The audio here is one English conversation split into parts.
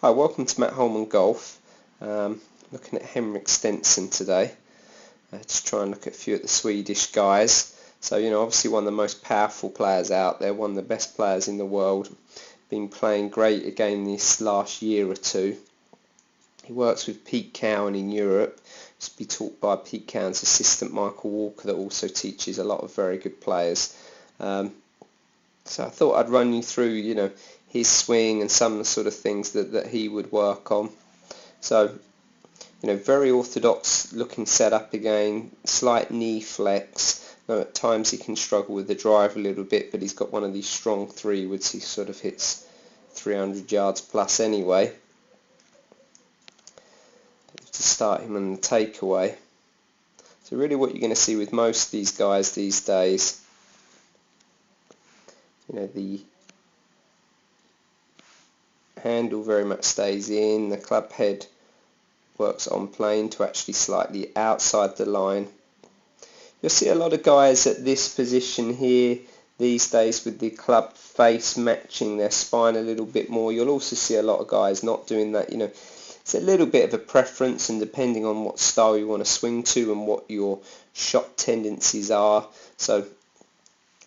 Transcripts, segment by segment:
Hi, welcome to Matt Holman Golf. Looking at Henrik Stenson today. Just try and look at a few of the Swedish guys. So, obviously one of the most powerful players out there, one of the best players in the world. Been playing great again this last year or two. He works with P.G.A in Europe. He's to be taught by P.G.A's assistant Michael Walker, that also teaches a lot of very good players. So I thought I'd run you through, his swing and some of the sort of things that he would work on. So, very orthodox looking setup again, slight knee flex. Now at times he can struggle with the drive a little bit, but he's got one of these strong 3-woods. He sort of hits 300 yards plus anyway. To start him on the takeaway. So really what you're going to see with most of these guys these days, the handle very much stays in, the club head works on plane to actually slightly outside the line. You'll see a lot of guys at this position here these days with the club face matching their spine a little bit more. You'll also see a lot of guys not doing that. It's a little bit of a preference, and depending on what style you want to swing to and what your shot tendencies are. So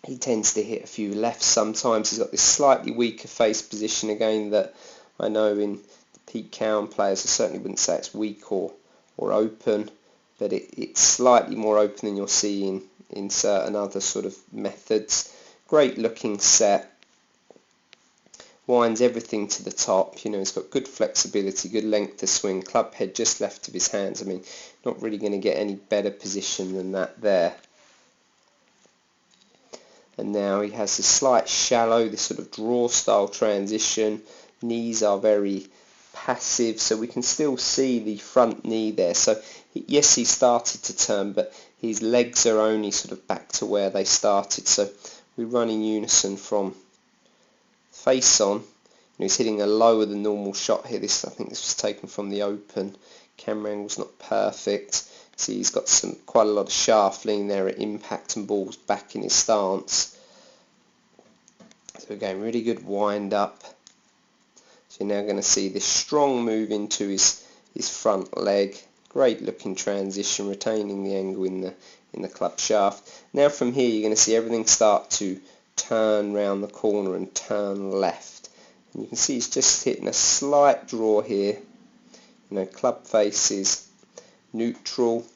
he tends to hit a few lefts sometimes. He's got this slightly weaker face position again that I know in the P.G.A players, I certainly wouldn't say it's weak or open, but it's slightly more open than you'll see in certain other sort of methods. Great looking set. Winds everything to the top. He's got good flexibility, good length to swing. Club head just left of his hands. I mean, not really going to get any better position than that there. And now he has this slight shallow, this sort of draw style transition. Knees are very passive, so we can still see the front knee there. So yes, he started to turn, but his legs are only sort of back to where they started. So we run in unison from face on. He's hitting a lower than normal shot here. I think this was taken from the open. Camera angle's not perfect. See, he's got quite a lot of shaft lean there at impact and balls back in his stance. So again, really good wind up. So you're now going to see this strong move into his front leg. Great looking transition, retaining the angle in the club shaft. Now from here you're going to see everything start to turn round the corner and turn left. And you can see he's just hitting a slight draw here. Club face is neutral.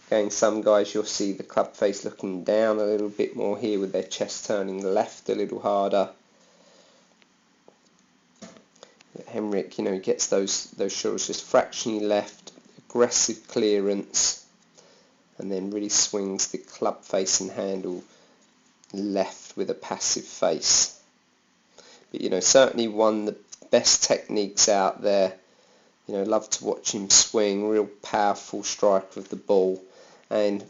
Again, some guys you'll see the club face looking down a little bit more here with their chest turning left a little harder. Henrik, he gets those shoulders just fractionally left, aggressive clearance, and then really swings the club face and handle left with a passive face. But certainly one of the best techniques out there. Love to watch him swing, real powerful striker of the ball, and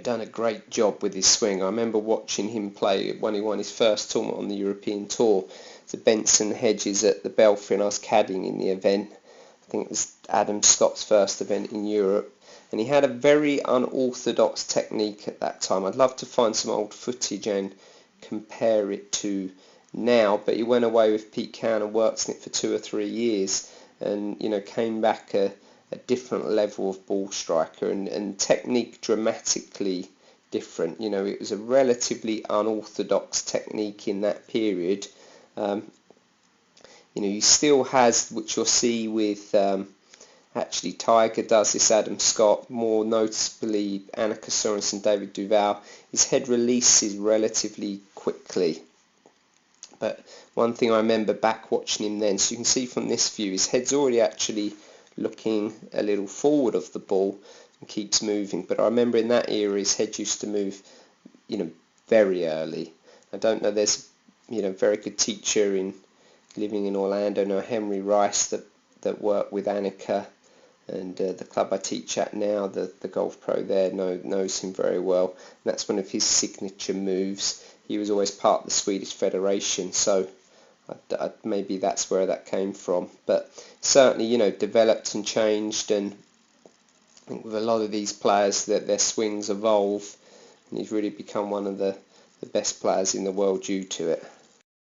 done a great job with his swing. I remember watching him play when he won his first tournament on the European Tour, the Benson Hedges at the Belfry, and I was caddying in the event. I think it was Adam Scott's first event in Europe, and he had a very unorthodox technique at that time. I'd love to find some old footage and compare it to now, but he went away with P.G.A and worked in it for 2 or 3 years, and came back a different level of ball striker, and technique dramatically different. It was a relatively unorthodox technique in that period. He still has, which you'll see with actually Tiger does this, Adam Scott, more noticeably Annika Sorensen, David Duval. His head releases relatively quickly. But one thing I remember back watching him then, so you can see from this view, his head's already actually looking a little forward of the ball and keeps moving. But I remember in that era his head used to move, very early. I don't know, there's very good teacher living in Orlando now, Henry Rice, that worked with Annika, and the club I teach at now, the golf pro there, knows him very well. And that's one of his signature moves. He was always part of the Swedish Federation, so maybe that's where that came from. But certainly, developed and changed, and I think with a lot of these players that their swings evolve, and he's really become one of the best players in the world due to it.